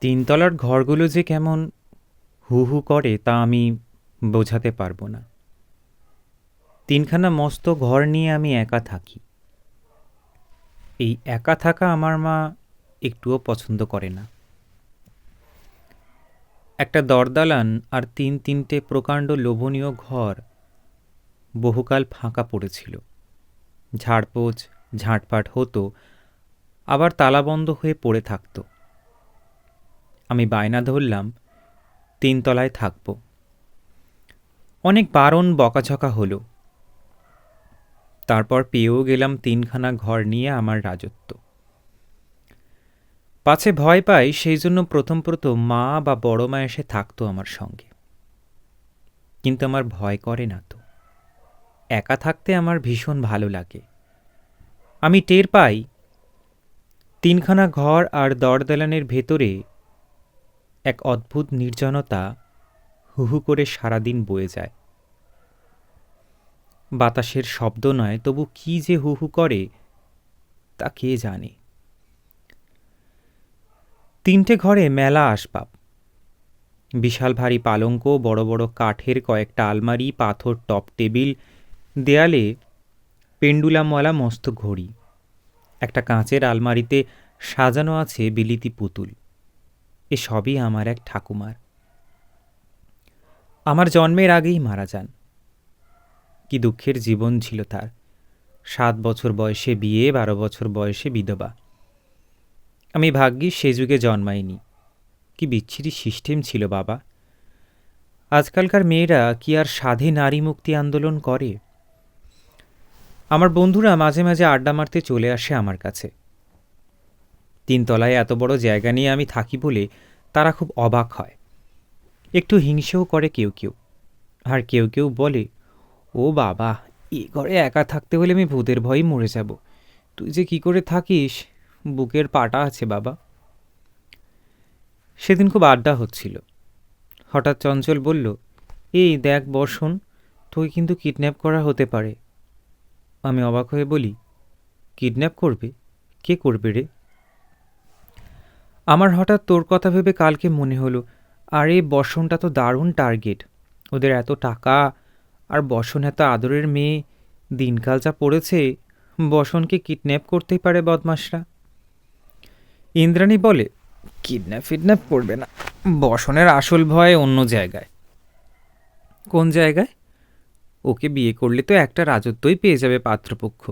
তিনতলার ঘরগুলো যে কেমন হু হু করে তা আমি বোঝাতে পারবো না। তিনখানা মস্ত ঘর নিয়ে আমি একা থাকি। এই একা থাকা আমার মা একটুও পছন্দ করে না। একটা দরদালান আর তিনটে প্রকাণ্ড লোভনীয় ঘর বহুকাল ফাঁকা পড়েছিল। ঝাড়পোছ ঝাঁটপাট হতো, আবার তালাবন্ধ হয়ে পড়ে থাকত। আমি বায়না ধরলাম তিনতলায় থাকব। অনেক বারণ বকাঝকা হলো। তারপর পেয়েও গেলাম তিনখানা ঘর নিয়ে আমার রাজত্ব। পাছে ভয় পাই, সেই জন্য প্রথম মা বা বড় মা এসে থাকতো আমার সঙ্গে। কিন্তু আমার ভয় করে না তো। একা থাকতে আমার ভীষণ ভালো লাগে। আমি টের পাই তিনখানা ঘর আর দরদালানের ভেতরে এক অদ্ভুত নির্জনতা হুহু করে সারাদিন বয়ে যায়। বাতাসের শব্দ নয়, তবু কি যে হুহু করে তা কে জানে। তিনটে ঘরে মেলা আসবাব, বিশাল ভারী পালঙ্ক, বড় বড় কাঠের কয়েকটা আলমারি, পাথর টপ টেবিল, দেয়ালে পেন্ডুলামওয়ালা মস্ত ঘড়ি। একটা কাঁচের আলমারিতে সাজানো আছে বিলিতি পুতুল। এসবই আমার এক ঠাকুমার। আমার জন্মের আগেই মারা যান। কি দুঃখের জীবন ছিল তার। 7 বছর বয়সে বিয়ে, 12 বছর বয়সে বিধবা। আমি ভাগ্যিস সে যুগে জন্মাইনি। কি বিচ্ছিরি সিস্টেম ছিল বাবা। আজকালকার মেয়েরা কি আর সাধে নারী মুক্তি আন্দোলন করে? আমার বন্ধুরা মাঝে মাঝে আড্ডা মারতে চলে আসে আমার কাছে। তিনতলায় এত বড় জায়গা নিয়ে আমি থাকি বলে তারা খুব অবাক হয়। একটু হিংসেও করে কেউ কেউ। আর কেউ কেউ বলে, ও বাবা, এ ঘরে একা থাকতে হলে আমি ভূতের ভয়েই মরে যাব। তুই যে কি করে থাকিস, বুকের পাটা আছে বাবা। সেদিন খুব আড্ডা হচ্ছিল। হঠাৎ চঞ্চল বলল, এই দেখ বর্ষণ, তোকে কিন্তু কিডন্যাপ করা হতে পারে। আমি অবাক হয়ে বলি, কিডন্যাপ করবে? কে করবে রে? আমার হঠাৎ তোর কথা ভেবে কালকে মনে হলো, আরে বর্ষণটা তো দারুণ টার্গেট। ওদের এত টাকা, আর বর্ষণ এত আদরের মেয়ে। দিনকাল যা পড়েছে, বর্ষণকে কিডন্যাপ করতেই পারে বদমাশরা। ইন্দ্রাণী বলে, কিডন্যাপ করবে না। বর্ষণের আসল ভয় অন্য জায়গায়। কোন জায়গায়? ওকে বিয়ে করলে তো একটা রাজত্বই পেয়ে যাবে পাত্রপক্ষ।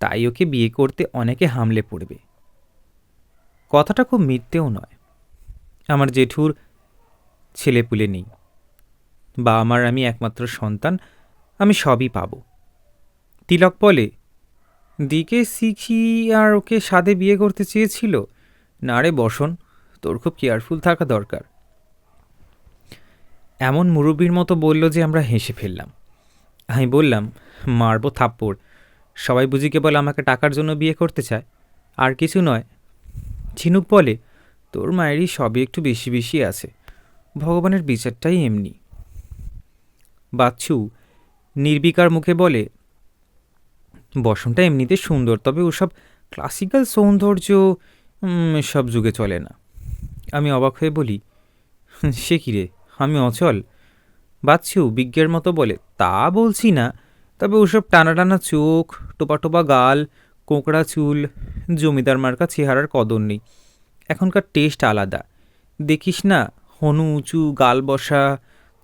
তাই ওকে বিয়ে করতে অনেকে হামলে পড়বে। কথাটা খুব মিথ্যেও নয়। আমার জেঠুর ছেলেপুলে নেই, বা আমি একমাত্র সন্তান। আমি সবই পাব। তিলক বলে, দিকে শিখি আর ওকে সাধে বিয়ে করতে চেয়েছিল। না রে বসন, তোর খুব কেয়ারফুল থাকা দরকার। এমন মুরব্বীর মতো বলল যে আমরা হেসে ফেললাম। আমি বললাম, মারব থাপ্পড়। সবাই বুঝি কেবল আমাকে টাকার জন্য বিয়ে করতে চায়, আর কিছু নয়। ঝিনুক বলে, তোর মায়েরই সবই একটু বেশি বেশি আছে। ভগবানের বিচারটাই এমনি। বাচ্চু নির্বিকার মুখে বলে, বসনটা এমনিতে সুন্দর, তবে ওসব ক্লাসিক্যাল সৌন্দর্য সব যুগে চলে না। আমি অবাক হয়ে বলি, সে কি রে, আমি অচল? বাচ্চু বিজ্ঞের মতো বলে, তা বলছি না, তবে ওসব টানা টানা চোখ, টোপা টোপা গাল, কোঁকড়া চুল, জমিদার মার্কা চেহারার কদর নেই। এখনকার টেস্ট আলাদা। দেখিস না, হনু উঁচু গাল বসা,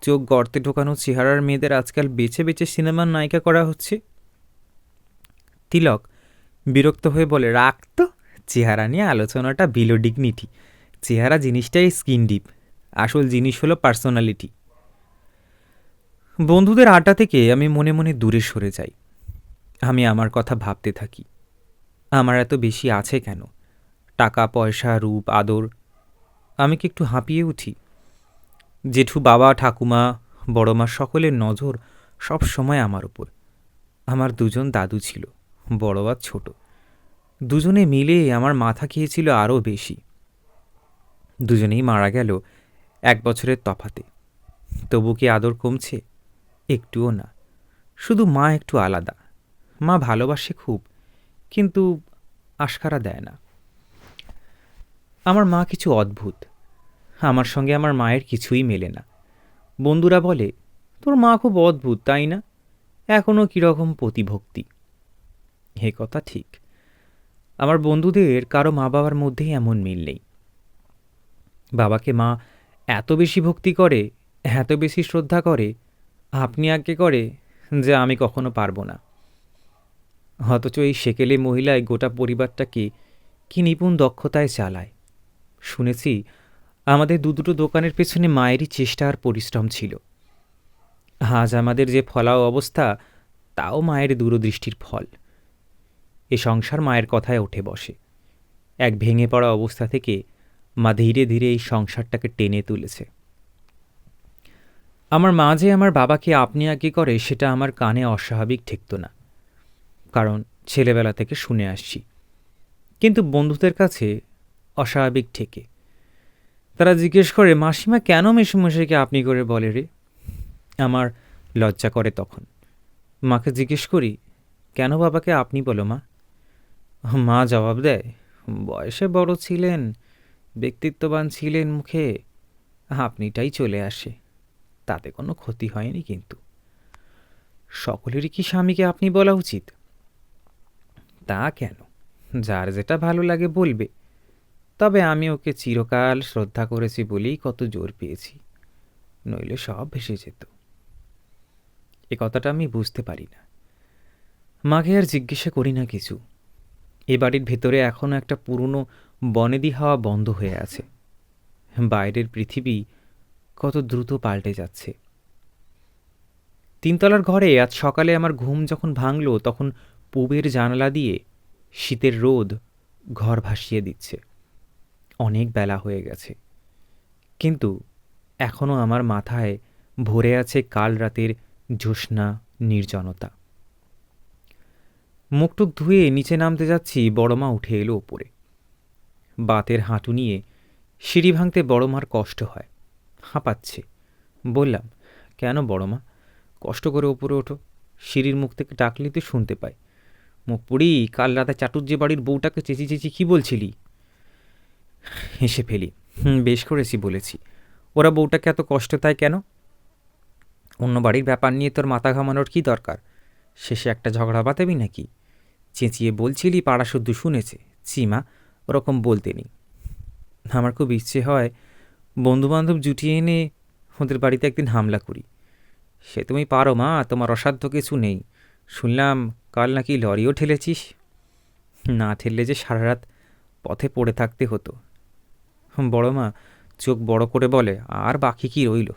চোখ গর্তে ঢোকানো চেহারার মেয়েদের আজকাল বেছে বেছে সিনেমার নায়িকা করা হচ্ছে। তিলক বিরক্ত হয়ে বলে, রাখ তো, চেহারা নিয়ে আলোচনাটা বিলো ডিগনিটি। চেহারা জিনিসটাই স্কিন ডিপ, আসল জিনিস হলো পার্সোনালিটি। বন্ধুদের আড্ডা থেকে আমি মনে মনে দূরে সরে যাই। আমি আমার কথা ভাবতে থাকি। আমার এত বেশি আছে কেন? টাকা পয়সা, রূপ, আদর। আমি কি একটু হাঁপিয়ে উঠি? জেঠু, বাবা, ঠাকুমা, বড় মা, সকলের নজর সব সময় আমার উপর। আমার দুজন দাদু ছিল, বড় আর ছোট। দুজনে মিলে আমার মাথা খেয়েছিল আরও বেশি। দুজনেই মারা গেল 1 বছরের তফাতে। তবু কি আদর কমছে? একটুও না। শুধু মা একটু আলাদা। মা ভালোবাসে খুব, কিন্তু আশকারা দেয় না। আমার মা কিছু অদ্ভুত। আমার সঙ্গে আমার মায়ের কিছুই মেলে না। বন্ধুরা বলে, তোর মা খুব অদ্ভুত, তাই না? এখনও কীরকম প্রতিভক্তি। এ কথা ঠিক। আমার বন্ধুদের কারো মা বাবার মধ্যেই এমন মিল নেই। বাবাকে মা এত বেশি ভক্তি করে, এত বেশি শ্রদ্ধা করে, আপনি আগে করে, যে আমি কখনো পারবো না। অথচ এই সেকেলে মহিলায় গোটা পরিবারটাকে কি নিপুণ দক্ষতায় চালায়। শুনেছি আমাদের দুটো দোকানের পেছনে মায়েরই চেষ্টা আর পরিশ্রম ছিল। আজ আমাদের যে ফলাও অবস্থা, তাও মায়ের দূরদৃষ্টির ফল। এ সংসার মায়ের কথায় উঠে বসে। এক ভেঙে পড়া অবস্থা থেকে মা ধীরে ধীরে এই সংসারটাকে টেনে তুলেছে। আমার মা যে আমার বাবাকে আপনি আগে করে, সেটা আমার কানে অস্বাভাবিক ঠেকত না, কারণ ছেলেবেলা থেকে শুনে আসছি। কিন্তু বন্ধুদের কাছে অস্বাভাবিক ঠেকে। তারা জিজ্ঞেস করে, মাসিমা কেন মেসোমশাইকে আপনি করে বলে রে? আমার লজ্জা করে তখন। মাকে জিজ্ঞেস করি, কেন বাবাকে আপনি বলো মা? মা জবাব দেয়, বয়সে বড় ছিলেন, ব্যক্তিত্ববান ছিলেন, মুখে আপনিটাই চলে আসে, তাতে কোনো ক্ষতি হয়নি। কিন্তু সকলেরই কি স্বামীকে আপনি বলা উচিত? তা কেন, যার যেটা ভালো লাগে বলবে। তবে আমি ওকে চিরকাল শ্রদ্ধা করেছি বলেই কত জোর পেয়েছি, নইলে সব ভেসে যেত। এ কথাটা আমি বুঝতে পারি না। মাকে আর জিজ্ঞাসা করি না কিছু। এ বাড়ির ভেতরে এখনও একটা পুরনো বনেদি হাওয়া বন্ধ হয়ে আছে। বাইরের পৃথিবী কত দ্রুত পাল্টে যাচ্ছে। তিনতলার ঘরে আজ সকালে আমার ঘুম যখন ভাঙল, তখন পূবের জানালা দিয়ে শীতের রোদ ঘর ভাসিয়ে দিচ্ছে। অনেক বেলা হয়ে গেছে, কিন্তু এখনও আমার মাথায় ভরে আছে কাল রাতের জ্যোৎস্না নির্জনতা। মুখটুক ধুয়ে নিচে নামতে যাচ্ছি, বড়মা উঠে এলো ওপরে। বাতের হাঁটু নিয়ে সিঁড়ি ভাঙতে বড়মার কষ্ট হয়, হাঁপাচ্ছে। বললাম, কেন বড়মা, কষ্ট করে ওপরে ওঠো, সিঁড়ির মুখ থেকে ডাকলে তো শুনতে পাই। মুখ পুড়ি, কাল রাতে চাটুর্যে বাড়ির বউটাকে চেঁচি চেঁচি কী বলছিলি? হেসে ফেলি। বেশ করেছি বলেছি। ওরা বউটাকে এত কষ্ট তাই কেন? অন্য বাড়ির ব্যাপার নিয়ে তোর মাথা ঘামানোর কি দরকার? শেষে একটা ঝগড়া বাঁধাবি নাকি? চেঁচিয়ে বলছিলি, পাড়া শুদ্ধ শুনেছে। চিমা, ওরকম বলতে নেই। আমার খুব ইচ্ছে হয় বন্ধুবান্ধব জুটিয়ে এনে ওদের বাড়িতে একদিন হামলা করি। সে তুমি পারো মা, তোমার অসাধ্য কিছু নেই। শুনলাম কাল নাকি লরিও ঠেলেছিস। না ঠেললে যে সারা রাত পথে পড়ে থাকতে হতো। বড় মা চোখ বড় করে বলে, আর বাকি কি রইল?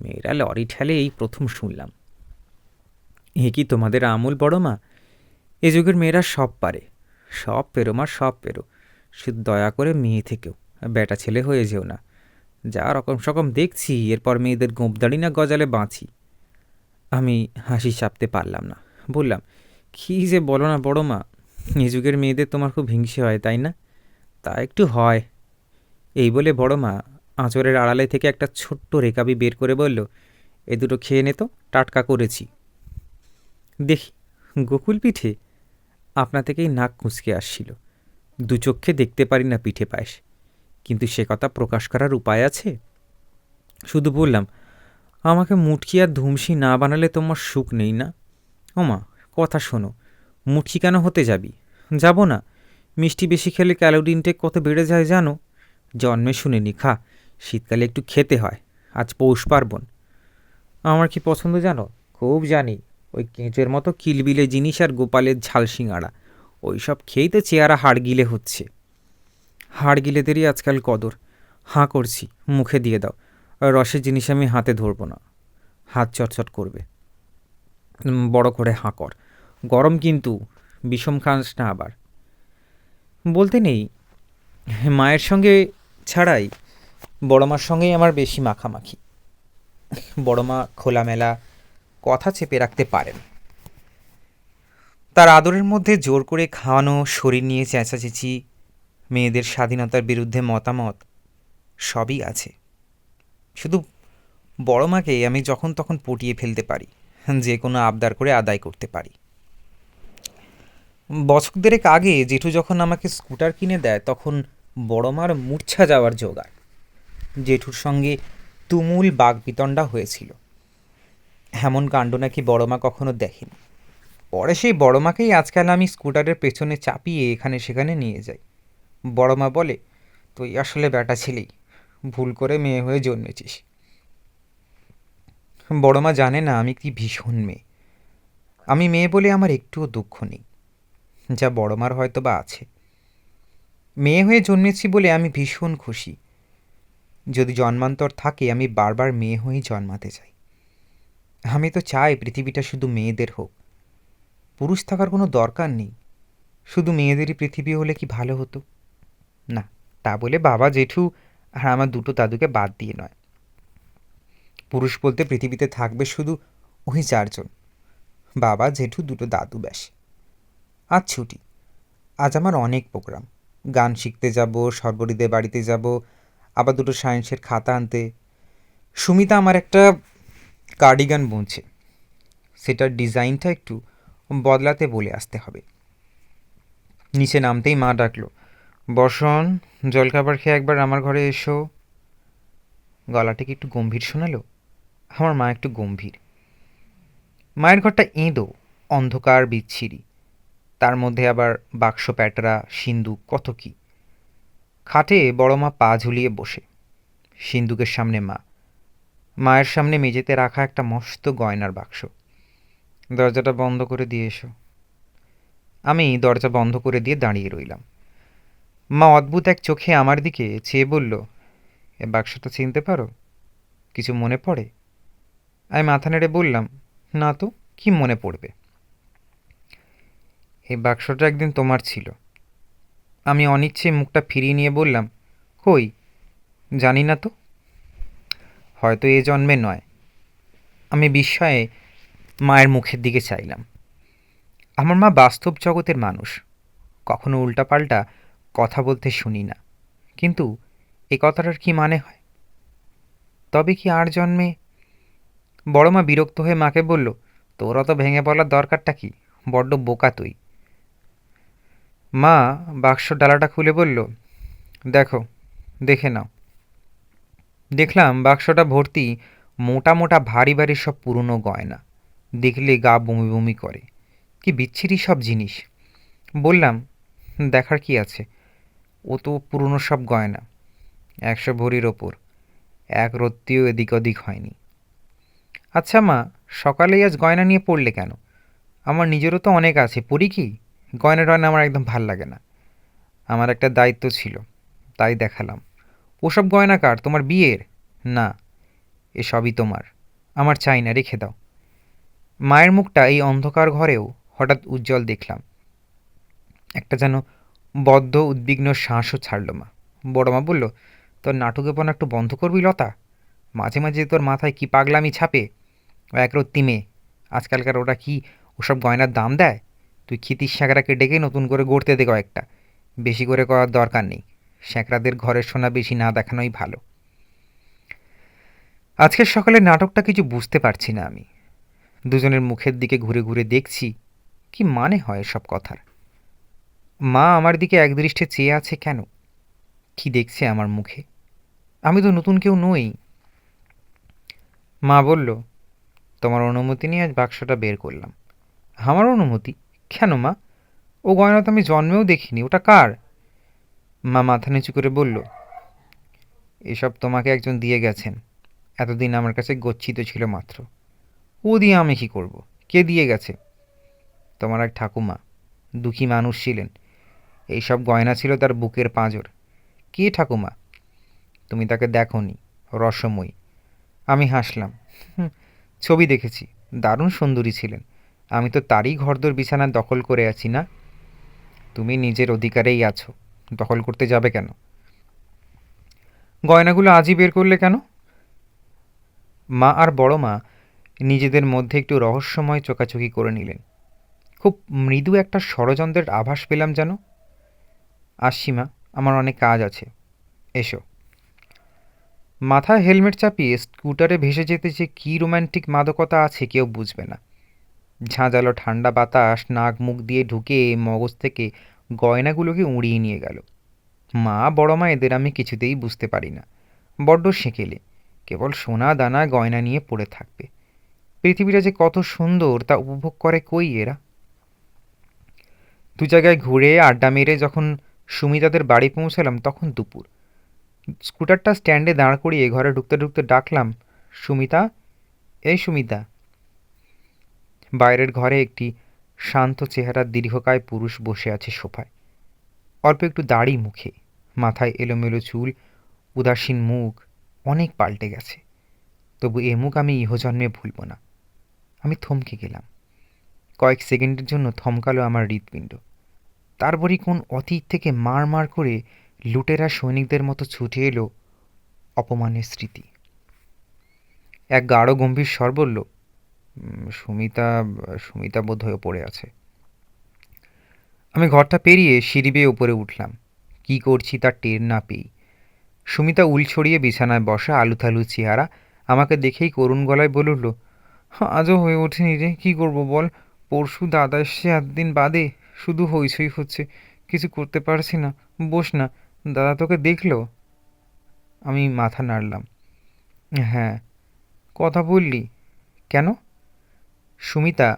মেয়েরা লরি ঠেলে এই প্রথম শুনলাম। এ কি তোমাদের আমূল বড় মা? এ যুগের মেয়েরা সব পারে। সব পেরো মা, সব পেরো। শুধু দয়া করে মেয়ে থেকেও বেটা ছেলে হয়ে যেও না। যা রকম সকম দেখছি, এরপর মেয়েদের গোঁপদাড়ি না গজালে বাঁচি। আমি হাসি চাপতে পারলাম না। বললাম, কী যে বলো না বড় মা, এ যুগের মেয়েদের তোমার খুব হিংসে হয়, তাই না? তা একটু হয়। এই বলে বড় মা আঁচড়ের আড়ালে থেকে একটা ছোট্ট রেকাবি বের করে বলল, এ দুটো খেয়ে নে তো, টাটকা করেছি। দেখি, গোকুল পিঠে? আপনা থেকেই নাক কুঁচকে আসছিল। দু চক্ষে দেখতে পারি না পিঠে পায়েস, কিন্তু সে কথা প্রকাশ করার উপায় আছে? শুধু বললাম, আমাকে মুটকি আর ধুমসি না বানালে তোমার সুখ নেই না? ওমা, কথা শোনো, মুটকি কেন হতে যাবি? যাব না। মিষ্টি বেশি খেলে ক্যালোরি ইনটেক কত বেড়ে যায় জানো? জন্মে শুনিনি, খা। শীতকালে একটু খেতে হয়। আজ পৌষ পার্বণ। আমার কি পছন্দ জানো? খুব জানি। ওই কেঁচোর মতো কিলবিলে জিনিস আর গোপালের ঝাল সিঙাড়া, ওই সব খেয়েই তো চেহারা হাড় গিলে হচ্ছে। হাড় গিলেদেরই আজকাল কদর। হাঁ করছি, মুখে দিয়ে দাও। রসের জিনিস আমি হাতে ধরবো না, হাত চটচট করবে। বড় করে হাঁ কর। গরম কিন্তু, বিষম খাস না আবার। বলতে নেই, মায়ের সঙ্গে ছাড়াই বড়মার সঙ্গেই আমার বেশি মাখামাখি। বড়মা খোলামেলা কথা চেপে রাখতে পারেন। তার আদরের মধ্যে জোর করে খাওয়ানো, শরীর নিয়ে চেঁচাচেঁচি, মেয়েদের স্বাধীনতার বিরুদ্ধে মতামত, সবই আছে। শুধু বড়মাকে আমি যখন তখন পটিয়ে ফেলতে পারি, যে কোনো আবদার করে আদায় করতে পারি। বছর দেড়েক আগে জেঠু যখন আমাকে স্কুটার কিনে দেয়, তখন বড়মার মূর্ছা যাওয়ার জোগাড়। জেঠুর সঙ্গে তুমুল বাগবিতণ্ডা হয়েছিল। এমন কাণ্ড নাকি বড়মা কখনো দেখেনি। পরে সেই বড়মাকেই আজকাল আমি স্কুটারের পেছনে চাপিয়ে এখানে সেখানে নিয়ে যাই। বড়মা বলে, তুই আসলে বেটা ছিলেই, ভুল করে মেয়ে হয়ে জন্মেছিস। বড়মা জানে না আমি কি ভীষণ মেয়ে। আমি মেয়ে বলে আমার একটুও দুঃখ নেই, যা বড়মার হয়তো বা আছে। মেয়ে হয়ে জন্মেছি বলে আমি ভীষণ খুশি। যদি জন্মান্তর থাকে আমি বারবার মেয়ে হয়েই জন্মাতে চাই। আমি তো চাই পৃথিবীটা শুধু মেয়েদের হোক, পুরুষ থাকার কোনো দরকার নেই। শুধু মেয়েদেরই পৃথিবী হলে কি ভালো হতো? না, তা বলে বাবা, জেঠু আর আমার দুটো দাদুকে বাদ দিয়ে নয়। পুরুষ বলতে পৃথিবীতে থাকবে শুধু ওই চারজন, বাবা, জেঠু, দুটো দাদু, ব্যাস। আজ ছুটি। আজ আমার অনেক প্রোগ্রাম। গান শিখতে যাব, সর্বরীদের বাড়িতে যাব, আবার দুটো সায়েন্সের খাতা আনতে। সুমিতা আমার একটা কার্ডিগান বুনছে, সেটার ডিজাইনটা একটু বদলাতে বলে আসতে হবে। নিচে নামতেই মা ডাকলো, বসন, জলখাবার খেয়ে একবার আমার ঘরে এসো। গলাটা কি একটু গম্ভীর শোনালো? আমার মা একটু গম্ভীর। মায়ের ঘরটা এঁদো, অন্ধকার, বিচ্ছিরি। তার মধ্যে আবার বাক্স প্যাটরা, সিন্দুক, কত কি। খাটে বড় মা পা ঝুলিয়ে বসে, সিন্দুকের সামনে মা, মায়ের সামনে মেঝেতে রাখা একটা মস্ত গয়নার বাক্স। দরজাটা বন্ধ করে দিয়ে এসো। আমি দরজা বন্ধ করে দিয়ে দাঁড়িয়ে রইলাম। মা অদ্ভুত এক চোখে আমার দিকে চেয়ে বলল, এ বাক্সটা চিনতে পারো? কিছু মনে পড়ে? আমি মাথা নেড়ে বললাম, না তো, কি মনে পড়বে? এই বাক্সটা একদিন তোমার ছিল। আমি অনিচ্ছে মুখটা ফিরিয়ে নিয়ে বললাম, কই, জানি না তো। হয়তো এ জন্মে নয়। আমি বিস্ময়ে মায়ের মুখের দিকে চাইলাম। আমার মা বাস্তব জগতের মানুষ, কখনো উল্টাপাল্টা কথা বলতে শুনি না, কিন্তু এ কথাটার কি মানে হয়? তবে কি আর জন্মে? বড় মা বিরক্ত হয়ে মাকে বলল, তোর অত ভেঙে বলার দরকারটা কি? বড্ড বোকা তুই। মা বাক্সর ডালাটা খুলে বলল, দেখো, দেখে নাও। দেখলাম বাক্সটা ভর্তি মোটা মোটা ভারী ভারী সব পুরনো গয়না। দেখলে গা বমি বমি করে। কি বিচ্ছিরি সব জিনিস। বললাম, দেখার কি আছে, ও তো পুরনো সব গয়না, 100 ভরির ওপর, এক রত্তিও এদিক ওদিক হয়নি। আচ্ছা মা, সকালেই আজ গয়না নিয়ে পড়লে কেন? আমার নিজেরও তো অনেক আছে, পড়ি কি? গয়না টয়না আমার একদম ভাল লাগে না। আমার একটা দায়িত্ব ছিল, তাই দেখালাম। ওসব গয়না কার, তোমার বিয়ের? না, এসবই তোমার। আমার চাই না, রেখে দাও। মায়ের মুখটা এই অন্ধকার ঘরেও হঠাৎ উজ্জ্বল দেখলাম। একটা যেন বদ্ধ উদ্বিগ্ন শ্বাসও ছাড়ল মা। বড় মা বলল, তোর নাটকেপনা একটু বন্ধ করবি লতা? মাঝে মাঝে তোর মাথায় কি পাগলামি ছাপে? ও একরত্তি মেয়ে, আজকালকার ওরা কি ওসব গয়নার দাম দেয়? তুই খিতির স্যাঁকড়াকে ডেকে নতুন করে গড়তে দে কয়েকটা, বেশি করে করার দরকার নেই। স্যাঁকড়াদের ঘরের সোনা বেশি না দেখানোই ভালো। আজকের সকালে নাটকটা কিছু বুঝতে পারছি না আমি। দুজনের মুখের দিকে ঘুরে ঘুরে দেখছি, কি মানে হয় এসব কথার। মা আমার দিকে একদৃষ্টে চেয়ে আছে কেন? কি দেখছে আমার মুখে? আমি তো নতুন কেউ নই। মা বলল, তোমার অনুমতি নিয়ে আজ বাক্সটা বের করলাম। আমার অনুমতি? কেন মা? ও গয়না তো আমি জন্মেও দেখিনি, ওটা কার? মা মাথা নিচু করে বলল, এসব তোমাকে একজন দিয়ে গেছেন, এতদিন আমার কাছে গচ্ছিত ছিল মাত্র। ও দিয়ে আমি কি করব? কে দিয়ে গেছে? তোমার এক ঠাকুমা, দুঃখী মানুষ ছিলেন, এইসব গয়না ছিল তার বুকের পাঁজর। কে ঠাকুমা? তুমি তাকে দেখোনি, রসময়ী। আমি হাসলাম, ছবি দেখেছি, দারুণ সুন্দরী ছিলেন। আমি তো তারই ঘরদোর বিছানা দখল করে আছি না? তুমি নিজের অধিকারেই আছো, দখল করতে যাবে কেন? গয়নাগুলো আজই বের করলে কেন? মা আর বড় মা নিজেদের মধ্যে একটু রহস্যময় চোকাচোকি করে নিলেন। খুব মৃদু একটা ষড়যন্ত্রের আভাস পেলাম যেন। আসছি মা, আমার অনেক কাজ আছে, এসো। মাথায় হেলমেট চাপিয়ে স্কুটারে ভেসে যেতে যে কী রোম্যান্টিক মাদকতা আছে কেউ বুঝবে না। ঝাঁঝালো ঠান্ডা বাতাস নাক মুখ দিয়ে ঢুকে মগজ থেকে গয়নাগুলোকে উড়িয়ে নিয়ে গেল। মা বড় মা এদের আমি কিছুতেই বুঝতে পারি না। বড্ড সেকেলে, কেবল সোনা দানা গয়না নিয়ে পড়ে থাকবে। পৃথিবীটা যে কত সুন্দর তা উপভোগ করে কই এরা। দু জায়গায় ঘুরে আড্ডা মেরে যখন সুমিতাদের বাড়ি পৌঁছালাম তখন দুপুর। স্কুটারটা স্ট্যান্ডে দাঁড় করিয়ে ঘরে ঢুকতে ঢুকতে ডাকলাম, সুমিতা, এই সুমিতা। বাইরের ঘরে একটি শান্ত চেহারার দীর্ঘকায় পুরুষ বসে আছে সোফায়। অল্প একটু দাড়ি মুখে, মাথায় এলোমেলো চুল, উদাসীন মুখ। অনেক পাল্টে গেছে, তবু এ মুখ আমি ইহজন্মে ভুলব না। আমি থমকে গেলাম। কয়েক সেকেন্ডের জন্য থমকালো আমার হৃৎপিণ্ড। তারপরই কোন অতীত থেকে মার মার করে লুটেরা সৈনিকদের মতো ছুটে এলো অপমানের স্মৃতি। এক গাঢ় গম্ভীর স্বর বলল, সুমিতা, সুমিতা বোধ হয়ে পড়ে আছে। আমি ঘরটা পেরিয়ে সিঁড়ি বেয়ে উপরে উঠলাম, কি করছি তার টের না পেয়েই। সুমিতা উল ছড়িয়ে বিছানায় বসা, আলুথালু চেহারা। আমাকে দেখেই করুণ গলায় বলে উঠল, আজও হয়ে ওঠেনি রে, কী করবো বল। পরশু দাদা এসছে, এতদিন বাদে, শুধু হইচই হচ্ছে, কিছু করতে পারছি না। বস না, দাদা তোকে দেখলো? আমি মাথা নাড়লাম। হ্যাঁ। কথা বললি কেন? সুমিতা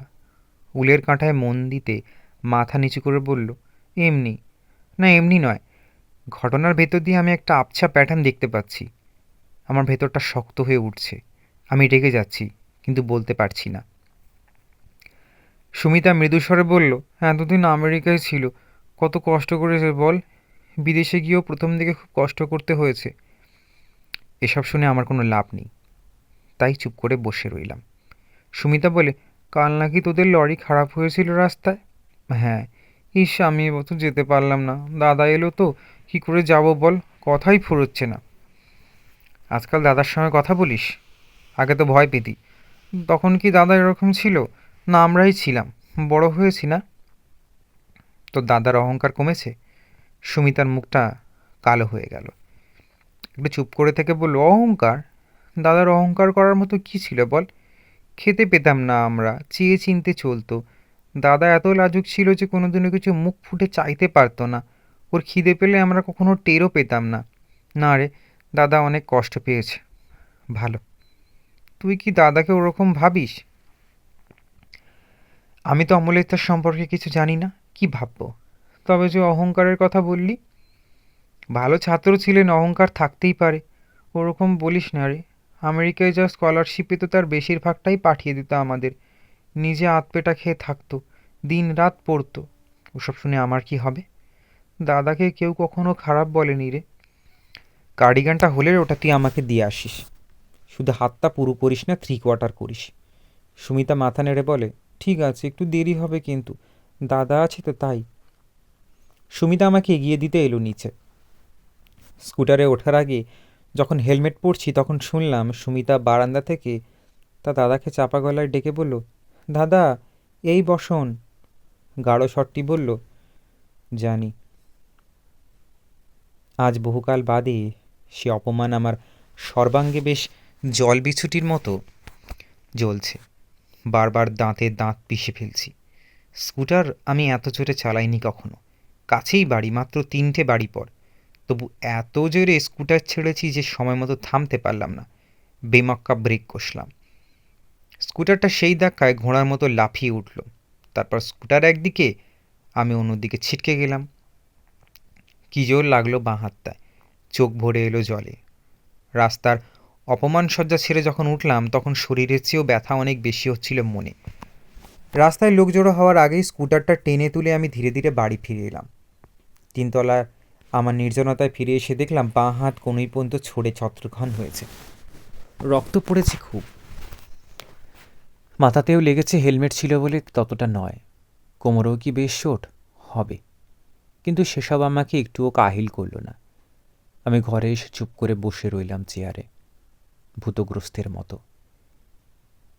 উলের কাঁটায় মন দিতে মাথা নিচু করে বলল, এমনি। না, এমনি নয়, ঘটনার ভেতর দিয়ে আমি একটা আবছা প্যাটার্ন দেখতে পাচ্ছি। আমার ভেতরটা শক্ত হয়ে উঠছে। আমি রেগে যাচ্ছি, কিন্তু বলতে পারছি না। সুমিতা মৃদুস্বরে বলল, এতদিন আমেরিকায় ছিল, কত কষ্ট করেছে বল। বিদেশে গিয়েও প্রথম দিকে খুব কষ্ট করতে হয়েছে। এসব শুনে আমার কোনো লাভ নেই, তাই চুপ করে বসে রইলাম। সুমিতা বলে, কাল নাকি তোদের লরি খারাপ হয়েছিল রাস্তায়? হ্যাঁ। ইস, আমি এবার তো যেতে পারলাম না, দাদা এলো তো, কি করে যাব বল, কথাই ফুরোচ্ছে না। আজকাল দাদার সঙ্গে কথা বলিস? আগে তো ভয় পেতি। তখন কি দাদা এরকম ছিল? না, আমরাই ছিলাম, বড় হয়েছি না। তোর দাদার অহংকার কমেছে? সুমিতার মুখটা কালো হয়ে গেল। একটু চুপ করে থেকে বলল, অহংকার? দাদার অহংকার করার মতো কী ছিল বল? খেতে পেতাম না আমরা, চেয়ে চিনতে চলতো। দাদা এত লাজুক ছিল যে কোনোদিনও কিছু মুখ ফুটে চাইতে পারতো না। ওর খিদে পেলে আমরা কখনো টেরও পেতাম না। না রে, দাদা অনেক কষ্ট পেয়েছে। ভালো। তুই কি দাদাকে ওরকম ভাবিস? আমি তো অমলের সম্পর্কে কিছু জানি না, কি ভাববো? তবে যে অহংকারের কথা বললি, ভালো ছাত্র ছিলেন, অহংকার থাকতেই পারে। ওরকম বলিস না রে। আমেরিকায় যা স্কলারশিপে তো তার বেশিরভাগটাই পাঠিয়ে দিত আমাদের। নিজে আধপেটা খেয়ে থাকতো, দিন রাত পড়তো। ওসব শুনে আমার কি হবে? দাদাকে কেউ কখনো খারাপ বলেনি রে। কার্ডিগানটা হলে ওটা তুই আমাকে দিয়ে আসিস। শুধু হাতটা পুরো করিস না, 3/4 করিস। সুমিতা মাথা নেড়ে বলে, ঠিক আছে, একটু দেরি হবে কিন্তু, দাদা আছে তো তাই। সুমিতা আমাকে এগিয়ে দিতে এলো নিচে। স্কুটারে ওঠার আগে যখন হেলমেট পরছি তখন শুনলাম সুমিতা বারান্দা থেকে তা দাদাকে চাপা গলায় ডেকে বলল, দাদা, এই বসন। গাঢ় স্বরটি বলল, জানি। আজ বহুকাল বাদে সে অপমান আমার সর্বাঙ্গে বেশ জল বিছুটির মতো জ্বলছে। বারবার দাঁতে দাঁত পিষে ফেলছি। স্কুটার আমি এত জোরে চালাইনি কখনো। কাছেই বাড়ি, মাত্র 3টে বাড়ি পর। তবু এত জোরে স্কুটার ছেড়েছি যে সময় মতো থামতে পারলাম না। বেমক্কা ব্রেক কষলাম। স্কুটারটা সেই ধাক্কায় ঘোড়ার মতো লাফিয়ে উঠল। তারপর স্কুটার একদিকে, আমি অন্যদিকে ছিটকে গেলাম। কি জোর লাগলো বাঁ হাতটায়। চোখ ভরে এলো জলে। রাস্তার অপমান সজ্জা ছেড়ে যখন উঠলাম তখন শরীরের চেয়েও ব্যথা অনেক বেশি হচ্ছিল মনে। রাস্তায় লোক জড়ো হওয়ার আগেই স্কুটারটা টেনে তুলে আমি ধীরে ধীরে বাড়ি ফিরে এলাম। 3তলায় আমার নির্জনতায় ফিরে এসে দেখলাম বাঁ হাত কোনোই পর্যন্ত ছড়ে ছত্রখান হয়েছে, রক্ত পড়েছে খুব। মাথাতেও লেগেছে, হেলমেট ছিল বলে ততটা নয়। কোমরেও কি বেশ চোট হবে, কিন্তু সেসব আমাকে একটুও কাহিল করল না। আমি ঘরে এসে চুপ করে বসে রইলাম চেয়ারে, ভূতগ্রস্তের মতো।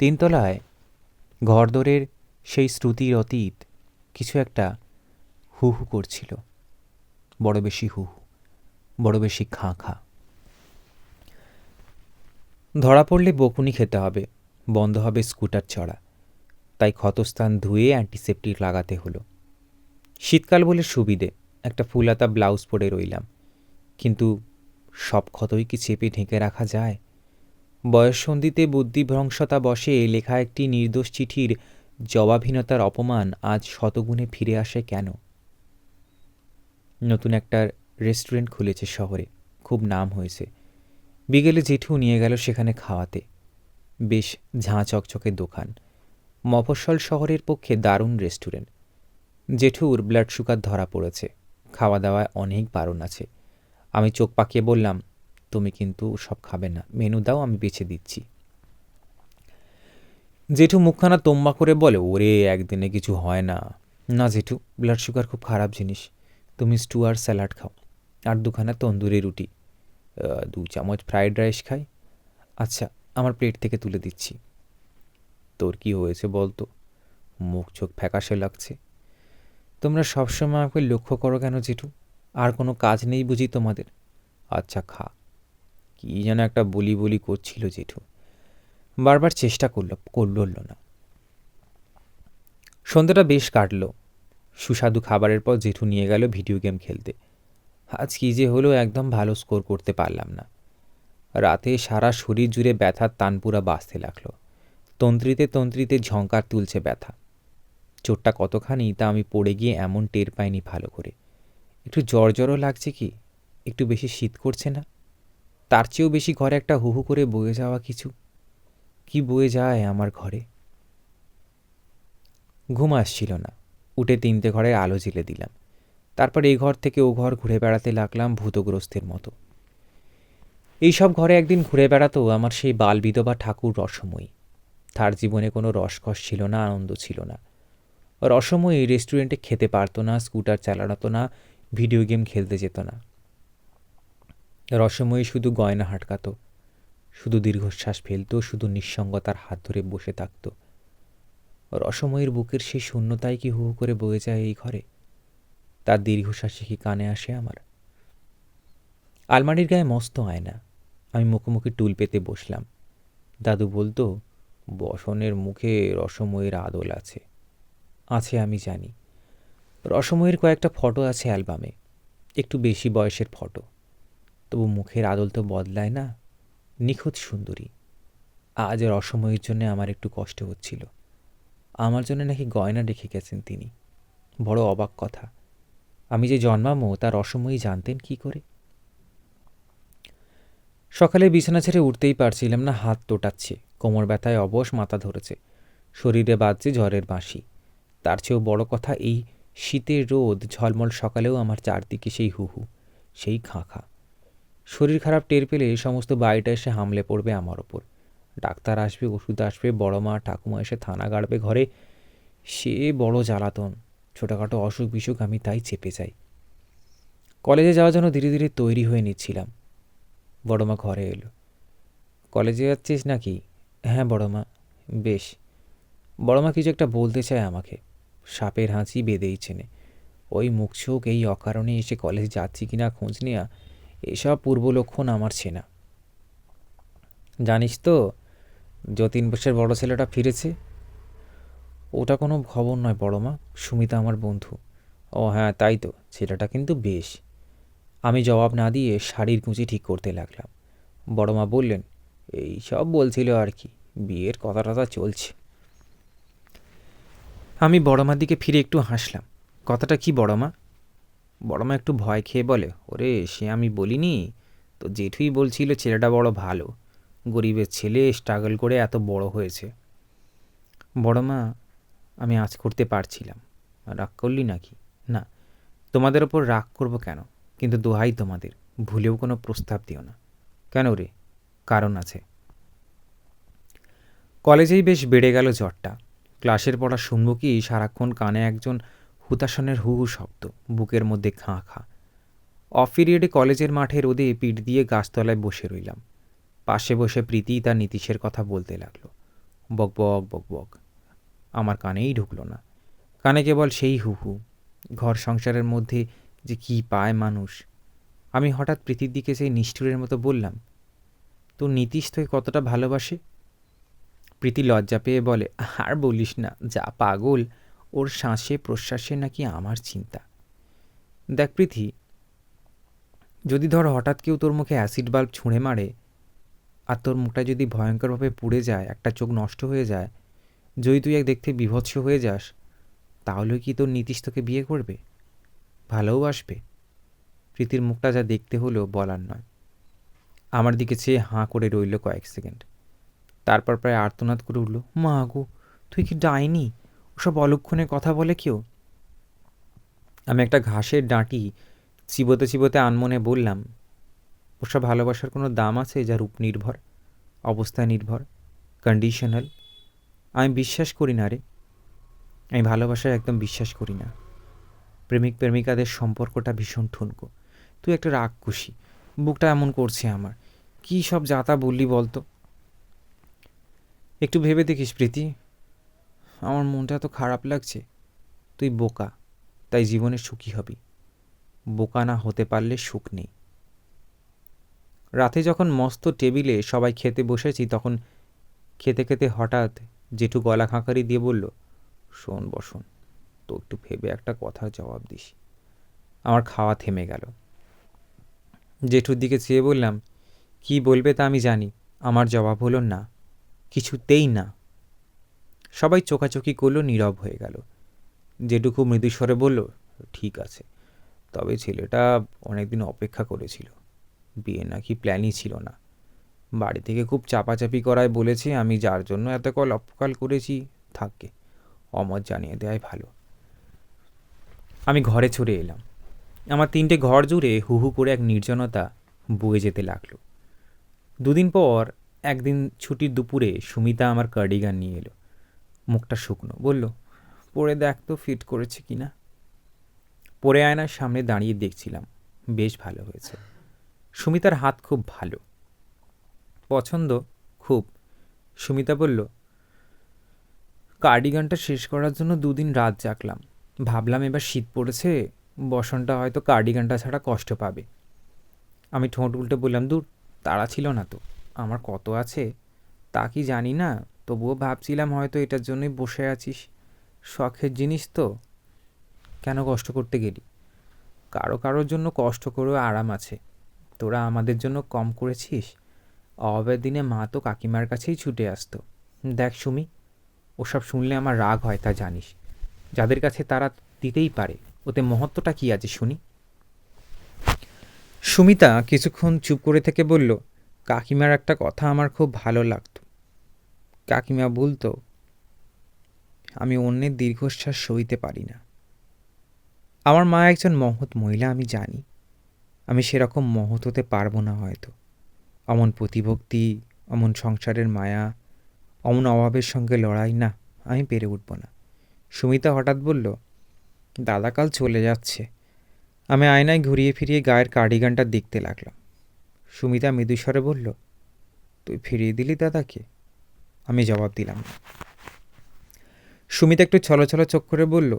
3তলায় ঘরদোরের সেই শ্রুতির অতীত কিছু একটা হু হু করছিল, বড় বেশি হু হু, বড় বেশি খাঁ খাঁ। ধরা পড়লে বকুনি খেতে হবে, বন্ধ হবে স্কুটার চড়া। তাই ক্ষতস্থান ধুয়ে অ্যান্টিসেপটিক লাগাতে হলো। শীতকাল বলে সুবিধে, একটা ফুলাতা ব্লাউজ পরে রইলাম, কিন্তু সব ক্ষতই কি চেপে ঢেকে রাখা যায়? বয়ঃসন্ধিতে বুদ্ধিভ্রংশতা বশে লেখা একটি নির্দোষ চিঠির জবাবহীনতার অপমান আজ শতগুণে ফিরে আসে কেন? নতুন একটা রেস্টুরেন্ট খুলেছে শহরে, খুব নাম হয়েছে। বিকেলে জেঠু নিয়ে গেল সেখানে খাওয়াতে। বেশ ঝাঁ চকচকে দোকান, মফস্বল শহরের পক্ষে দারুণ রেস্টুরেন্ট। জেঠুর ব্লাড সুগার ধরা পড়েছে, খাওয়া দাওয়ায় অনেক বারণ আছে। আমি চোখ পাকিয়ে বললাম, তুমি কিন্তু সব খাবে না, মেনু দাও, আমি বেছে দিচ্ছি। জেঠু মুখখানা তোম্বা করে বলে, ওরে একদিনে কিছু হয় না। না জেঠু, ব্লাড সুগার খুব খারাপ জিনিস। তুমি স্টু আর স্যালাড খাও, আর দুখানা তন্দুরি রুটি, 2 চামচ ফ্রাইড রাইস খাই। আচ্ছা, আমার প্লেট থেকে তুলে দিচ্ছি। তোর কি হয়েছে বলতো? মুখ চোখ ফ্যাকাশে লাগছে। তোমরা সবসময় আমাকে লক্ষ্য করো কেন জেঠু? আর কোনো কাজ নেই বুঝি তোমাদের? আচ্ছা খা। কি যেন একটা বলি বলি করছিল জেঠু, বারবার চেষ্টা করল না। সন্ধ্যাটা বেশ কাটল। সুস্বাদু খাবারের পর জেঠু নিয়ে গেল ভিডিও গেম খেলতে। আজ কী যে হলো, একদম ভালো স্কোর করতে পারলাম না। রাতে সারা শরীর জুড়ে ব্যথার তানপুরা বাজতে লাগলো। তন্ত্রিতে তন্ত্রিতে ঝঙ্কার তুলছে ব্যথা। চোটটা কতখানি তা আমি পড়ে গিয়ে এমন টের পাইনি ভালো করে। একটু জ্বরও লাগছে, কি একটু বেশি শীত করছে না? তার চেয়েও বেশি ঘরে একটা হুহু করে বয়ে যাওয়া কিছু, কি বয়ে যায় আমার ঘরে। ঘুম আসছিল না। উঠে 3টে ঘরের আলো জ্বেলে দিলাম। তারপর এই ঘর থেকে ও ঘর ঘুরে বেড়াতে লাগলাম ভূতগ্রস্তের মতো। এইসব ঘরে একদিন ঘুরে বেড়াতো আমার সেই বাল বিধবা ঠাকুর রসময়ী। তার জীবনে কোনো রসকস ছিল না, আনন্দ ছিল না। রসময়ী রেস্টুরেন্টে খেতে পারতো না, স্কুটার চালাতো না, ভিডিও গেম খেলতে যেত না। রসময়ী শুধু গয়না হাটকাতো, শুধু দীর্ঘশ্বাস ফেলত, শুধু নিঃসঙ্গতার হাত ধরে বসে থাকত। রসময়ীর বুকের সেই শূন্যতায় কি হু হু করে বয়ে যায় এই ঘরে? তার দীর্ঘশ্বাসে কি কানে আসে আমার? আলমারির গায়ে মস্ত আয়না। আমি মুখোমুখি টুল পেতে বসলাম। দাদু বলতো, বসনের মুখে রসময়ীর আদল আছে। আছে, আমি জানি। রসময়ীর কয়েকটা ফটো আছে অ্যালবামে, একটু বেশি বয়সের ফটো। তবু মুখের আদল তো বদলায় না, নিখুঁত সুন্দরী। আজ রসময়ীর জন্য আমার একটু কষ্ট হচ্ছিল। আমার জন্য নাকি গয়না রেখে গেছেন তিনি। বড় অবাক কথা, আমি যে জন্মামো তা রসময়ী জানতেন কি করে? সকালে বিছানা ছেড়ে উঠতেই পারছিলাম না, হাত তোটাচ্ছে, কোমর ব্যথায় অবশ, মাথা ধরেছে, শরীরে বাজছে জ্বরের বাঁশি। তার চেয়েও বড় কথা, এই শীতের রোদ ঝলমল সকালেও আমার চারদিকে সেই হুহু, সেই খাঁ। শরীর খারাপ টের পেলে সমস্ত বাড়িটা এসে হামলে পড়বে আমার ওপর। ডাক্তার আসবে, ওষুধ আসবে, বড় মা ঠাকুমা এসে থানা গাড়বে ঘরে। সে বড় জ্বালাতন। ছোটোখাটো অসুখ বিসুখ আমি তাই চেপে যাই। কলেজে যাওয়ার জন্য ধীরে ধীরে তৈরি হয়ে নিচ্ছিলাম। বড়মা ঘরে এলো। কলেজে যাচ্ছিস নাকি? হ্যাঁ বড়মা। বেশ। বড়মা কিছু একটা বলতে চায় আমাকে। সাপের হাঁচি বেঁধেই চেনে। ওই মুখ চোখ এই অকারণে এসে কলেজে যাচ্ছি কিনা খোঁজ নেওয়া, এসব পূর্বলক্ষণ আমার চেনা। জানিস তো, যতীন বোসের বড় ছেলেটা ফিরেছে। ওটা কোনো খবর নয় বড়মা, সুমিতা আমার বন্ধু। ও হ্যাঁ, তাই তো, ছেলেটা কিন্তু বেশ। আমি জবাব না দিয়ে শাড়ির কুঁচি ঠিক করতে লাগলাম। বড়মা বললেন, এই সব বলছিল আর কি, বিয়ের কথা টথা চলছে। আমি বড়মার দিকে ফিরে একটু হাসলাম। কথাটা কি বড়মা? বড়মা একটু ভয় খেয়ে বলে, ওরে সে আমি বলিনি, তো জেঠুই বলছিল ছেলেটা বড় ভালো, গরিবের ছেলে, স্ট্রাগল করে এত বড় হয়েছে। বড়মা, আমি আজ করতে পারছিলাম। রাগ করলি নাকি? না, তোমাদের ওপর রাগ করব কেন? কিন্তু দোহাই তোমাদের, ভুলেও কোনো প্রস্তাব দিও না। কেন রে? কারণ আছে। কলেজেই বেশ বেড়ে গেল জ্বরটা। ক্লাসের পড়া শুনব কি, সারাক্ষণ কানে একজন হুতাশনের হু হু শব্দ, বুকের মধ্যে খাঁ। অফ পিরিয়ডে কলেজের মাঠে রোদে পিঠ দিয়ে গাছতলায় বসে রইলাম। পাশে বসে প্রীতি তার নীতিশের কথা বলতে লাগলো। বকবক বকবক। আমার কানেই ঢুকলো না। কানে কেবল সেই হু। ঘর সংসারের মধ্যে যে কি পায় মানুষ। আমি হঠাৎ প্রীতির দিকে সেই নিষ্ঠুরের মতো বললাম, তোর নীতিশ তোকে কতটা ভালোবাসে? প্রীতি লজ্জা পেয়ে বলে, আর বলিস না, যা পাগল, ওর শ্বাসে প্রশ্বাসে নাকি আমার চিন্তা। দেখ প্রীতি, যদি ধর হঠাৎ কেউ তোর মুখে অ্যাসিড বাল্ব ছুঁড়ে মারে আর তোর মুখটা যদি ভয়ঙ্করভাবে পুড়ে যায়, একটা চোখ নষ্ট হয়ে যায়, যদি তুই এক দেখতে বীভৎস হয়ে যাস, তাহলে কি তোর নীতিশ তোকে বিয়ে করবে, ভালোবাসবে? প্রীতির মুখটা যা দেখতে হলো বলার নয়। আমার দিকে চেয়ে হাঁ করে রইল কয়েক সেকেন্ড, তারপর প্রায় আর্তনাদ করে উঠল, মা গো, তুই কি ডাইনি? ওসব অলক্ষণে কথা বলে কেউ? আমি একটা ঘাসের ডাঁটি চিবোতে চিবোতে আনমনে বললাম, ওসব ভালোবাসার কোনো দাম আছে যা রূপ নির্ভর, অবস্থা নির্ভর, কন্ডিশনাল? আমি বিশ্বাস করি না রে, আমি ভালোবাসায় একদম বিশ্বাস করি না। প্রেমিক প্রেমিকাদের সম্পর্কটা ভীষণ ঠুনকো। তুই একটা রাক্ষসী, বুকটা এমন করছে আমার। কী সব যাতা বললি বলতো? একটু ভেবে দেখিস প্রীতি, আমার মনটা তো খারাপ লাগছে। তুই বোকা, তাই জীবনে সুখী হবি। বোকা না হতে পারলে সুখ নেই। রাতে যখন মস্ত টেবিলে সবাই খেতে বসেছি, তখন খেতে খেতে হঠাৎ জেঠু গলা খাঁকারি দিয়ে বলল, শোন বসন, তো একটু ভেবে একটা কথার জবাব দিস। আমার খাওয়া থেমে গেল। জেঠুর দিকে চেয়ে বললাম, কি বলবে তা আমি জানি। আমার জবাব হলো না, কিছুতেই না। সবাই চোখাচোখি করলো, নীরব হয়ে গেল। জেঠু খুব মৃদুস্বরে বলল, ঠিক আছে, তবে ছেলেটা অনেকদিন অপেক্ষা করেছিল। বিয়ে নাকি প্ল্যানই ছিল না, বাড়ি থেকে খুব চাপাচাপি করায় বলেছে। আমি যার জন্য এতকাল অপকাল করেছি, থাককে, অমত জানিয়ে দেওয়াই ভালো। আমি ঘরে চলে এলাম। আমার 3টে ঘর জুড়ে হু হু করে এক নির্জনতা বয়ে যেতে লাগলো। দুদিন পর একদিন ছুটির দুপুরে সুমিতা আমার কার্ডিগান নিয়ে এলো। মুখটা শুকনো, বলল, পরে দেখ তো ফিট করেছে কিনা। পরে আয়নার সামনে দাঁড়িয়ে দেখছিলাম, বেশ ভালো হয়েছে। সুমিতার হাত খুব ভালো, পছন্দ খুব। সুমিতা বলল, কার্ডিগানটা শেষ করার জন্য 2 দিন রাত জাগলাম। ভাবলাম এবার শীত পড়েছে, বসনটা হয়তো কার্ডিগানটা ছাড়া কষ্ট পাবে। আমি ঠোঁট উল্টে বললাম, দূর, তাড়া ছিল না তো, আমার কত আছে তা কি জানি না, তবুও ভাবছিলাম হয়তো এটার জন্যই বসে আছিস। শখের জিনিস তো, কেন কষ্ট করতে গেলি? কারো কারোর জন্য কষ্ট করেও আরাম আছে, তোরা আমাদের জন্য কম করেছিস? অভাবের দিনে মা তো কাকিমার কাছেই ছুটে আসতো। দেখ সুমি, ওসব শুনলে আমার রাগ হয়, তা জানিস। যাদের কাছে তারা দিতেই পারে, ওতে মহত্বটা কী আছে শুনি? সুমিতা কিছুক্ষণ চুপ করে থেকে বলল, কাকিমার একটা কথা আমার খুব ভালো লাগতো। কাকিমা বলতো, আমি অন্যের দীর্ঘশ্বাস সইতে পারি না। আমার মা একজন মহৎ মহিলা, আমি জানি। আমি সেরকম মহৎ হতে পারবো না হয়তো। অমন প্রতিভক্তি, অমন সংসারের মায়া, অমন অভাবের সঙ্গে লড়াই, না, আমি পেরে উঠব না। সুমিতা হঠাৎ বলল, দাদা কাল চলে যাচ্ছে। আমি আয়নায় ঘুরিয়ে ফিরিয়ে গায়ের কার্ডিগানটা দেখতে লাগলাম। সুমিতা মৃদুস্বরে বলল, তুই ফিরিয়ে দিলি দাদাকে? আমি জবাব দিলাম না। সুমিতা একটু ছলছল চোখ করে বলল,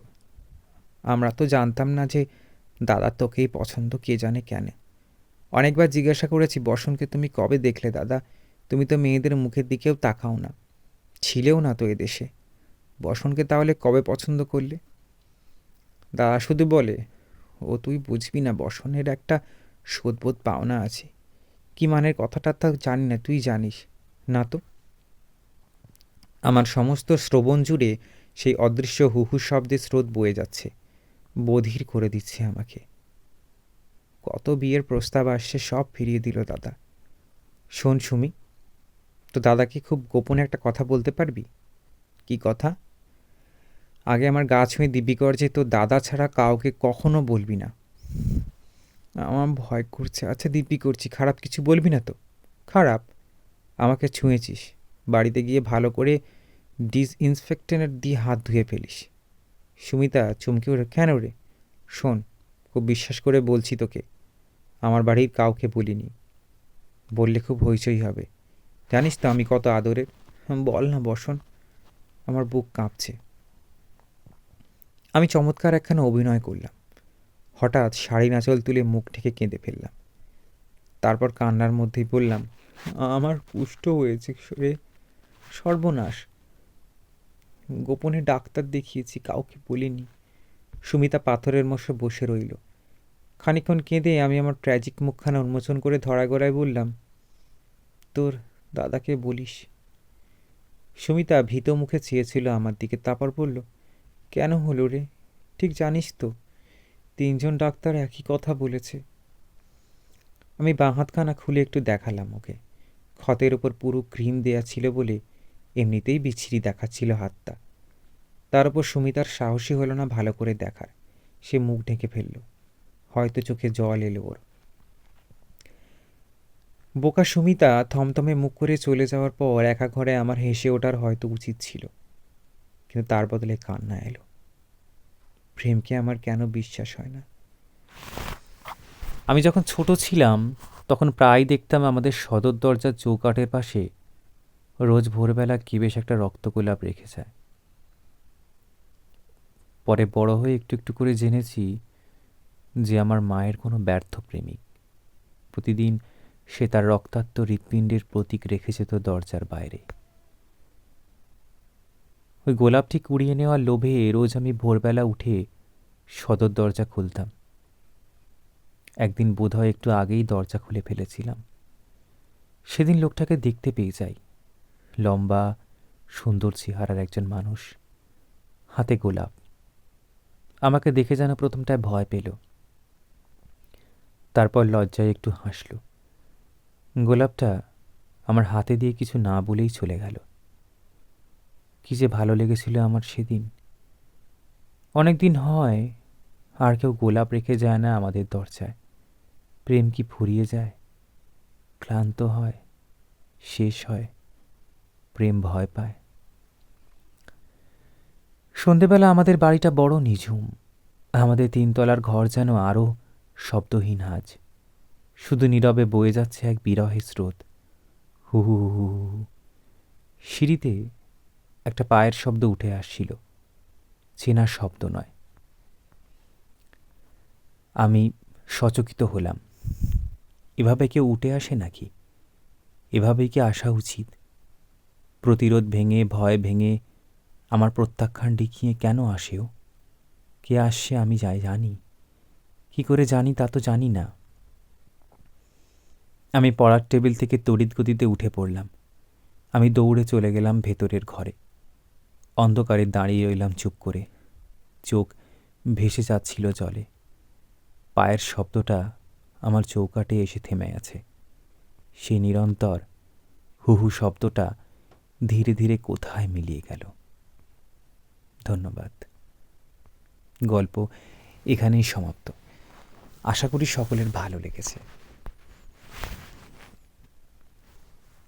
আমরা তো জানতাম না যে দাদা তোকেই পছন্দ, কে জানে কেন। অনেকবার জিজ্ঞাসা করেছি, বসনকে তুমি কবে দেখলে দাদা? তুমি তো মেয়েদের মুখের দিকেও তাকাও না, ছিলেও না তো এদেশে। বসনকে তাহলে কবে পছন্দ করলে? দাদা শুধু বলে, ও তুই বুঝবি না, বসনের একটা শোধবোধ পাওনা আছে। কি মানের কথাটা তা জানি না, তুই জানিস না তো? আমার সমস্ত শ্রবণ জুড়ে সেই অদৃশ্য হুহু শব্দের স্রোত বয়ে যাচ্ছে, বধির করে দিচ্ছে আমাকে। কত বিয়ের প্রস্তাব আসছে, সব ফিরিয়ে দিল দাদা। শোন সুমি, তো দাদাকে খুব গোপনে একটা কথা বলতে পারবি? কি কথা? আগে আমার গা ছুঁয়ে দিব্যি কর যে তোর দাদা ছাড়া কাউকে কখনো বলবি না। আমার ভয় করছে। আচ্ছা দিব্যি করছি, খারাপ কিছু বলবি না তো? খারাপ? আমাকে ছুঁয়েছিস, বাড়িতে গিয়ে ভালো করে ডিসইনফেক্টেন্ট দিয়ে হাত ধুয়ে ফেলিস। সুমিতা চমকে ওঠে, কেন রে? শোন, খুব বিশ্বাস করে বলছি তোকে, আমার বাড়ির কাউকে বলিনি। বললে খুব হইচই হবে, জানিস তো আমি কত আদরের। বল না বসন, আমার বুক কাঁপছে। আমি চমৎকার একখানা অভিনয় করলাম। হঠাৎ শাড়ির আঁচল তুলে মুখ ঢেকে কেঁদে ফেললাম। তারপর কান্নার মধ্যেই বললাম, আমার কুষ্ঠ হয়েছে রে, সর্বনাশ। গোপনে ডাক্তার দেখিয়েছি, কাউকে বলিনি। সুমিতা পাথরের মশে বসে রইল। খানিকক্ষণ কেঁদে আমি আমার ট্র্যাজিক মুখখানা উন্মোচন করে ধরা গলায় বললাম, তোর দাদাকে বলিস। সুমিতা ভীত মুখে চেয়েছিল আমার দিকে, তারপর বলল, কেন হলো রে? ঠিক জানিস তো, 3জন ডাক্তার একই কথা বলেছে। আমি বাঁ হাতখানা খুলে একটু দেখালাম ওকে। ক্ষতের ওপর পুরো ক্রিম দেয়া ছিল বলে এমনিতেই বিচ্ছিরি দেখাচ্ছিল হাতটা। তার উপর সুমিতার সাহসী হলো না ভালো করে দেখার। সে মুখ ঢেকে ফেলল। হয়তো চোখে জল এলো ওর। বোকা সুমিতা থমথমে মুখ করে চলে যাওয়ার পর একা ঘরে আমার হেসে ওঠার হয়তো উচিত ছিল, কিন্তু তার বদলে কান্না এলো। প্রেমকে আমার কেন বিশ্বাস হয় না? আমি যখন ছোট ছিলাম তখন প্রায় দেখতাম আমাদের সদর দরজার চৌকাঠের পাশে রোজ ভোরবেলা কি বেশ একটা রক্তগোলাপ রেখে যায়। পরে বড় হয়ে একটু একটু করে জেনেছি যে আমার মায়ের কোনো ব্যর্থ প্রেমিক প্রতিদিন সে তার রক্তাক্ত হৃৎপিণ্ডের প্রতীক রেখে যেত দরজার বাইরে। ওই গোলাপটি কুড়িয়ে নেওয়ার লোভে রোজ আমি ভোরবেলা উঠে সদর দরজা খুলতাম। একদিন বোধহয় একটু আগেই দরজা খুলে ফেলেছিলাম। সেদিন লোকটাকে দেখতে পেয়ে যাই। লম্বা সুন্দর চেহারার একজন মানুষ, হাতে গোলাপ। আমাকে দেখে যেন প্রথমটায় ভয় পেল, তারপর লজ্জায় একটু হাসল। গোলাপটা আমার হাতে দিয়ে কিছু না বলেই চলে গেল। কি যে ভালো লেগেছিল আমার সেদিন। অনেক দিন হয় আর কেউ গোলাপ রেখে যায় না আমাদের দরজায়। প্রেম কি ফুরিয়ে যায়, ক্লান্ত হয়, শেষ হয়, প্রেম ভয় পায়। সন্ধেবেলা আমাদের বাড়িটা বড় নিঝুম। আমাদের 3 তলার ঘর যেন আরও শব্দহীন আজ। শুধু নীরবে বয়ে যাচ্ছে এক বিরহের স্রোত। হু হু হু হু হু। সিঁড়িতে একটা পায়ের শব্দ উঠে আসছিল, চেনা শব্দ নয়। আমি সচকিত হলাম। এভাবে কেউ উঠে আসে নাকি? এভাবেই কি আসা উচিত? প্রতিরোধ ভেঙে, ভয় ভেঙে আমার প্রত্যাখ্যান ডিকিয়ে কেন আসেও? কে আসছে আমি জানি। কি করে জানি তা তো জানি না। আমি পড়ার টেবিল থেকে তড়িৎ গতিতে উঠে পড়লাম। আমি দৌড়ে চলে গেলাম ভেতরের ঘরে। অন্ধকারে দাঁড়িয়ে রইলাম চুপ করে। চোখ ভেসে যাচ্ছিল জলে। পায়ের শব্দটা আমার চৌকাঠে এসে থেমে আছে। সেই নিরন্তর হুহু শব্দটা ধীরে ধীরে কোথায় মিলিয়ে গেল। ধন্যবাদ। গল্প এখানেই সমাপ্ত। আশা করি সকলের ভালো লেগেছে।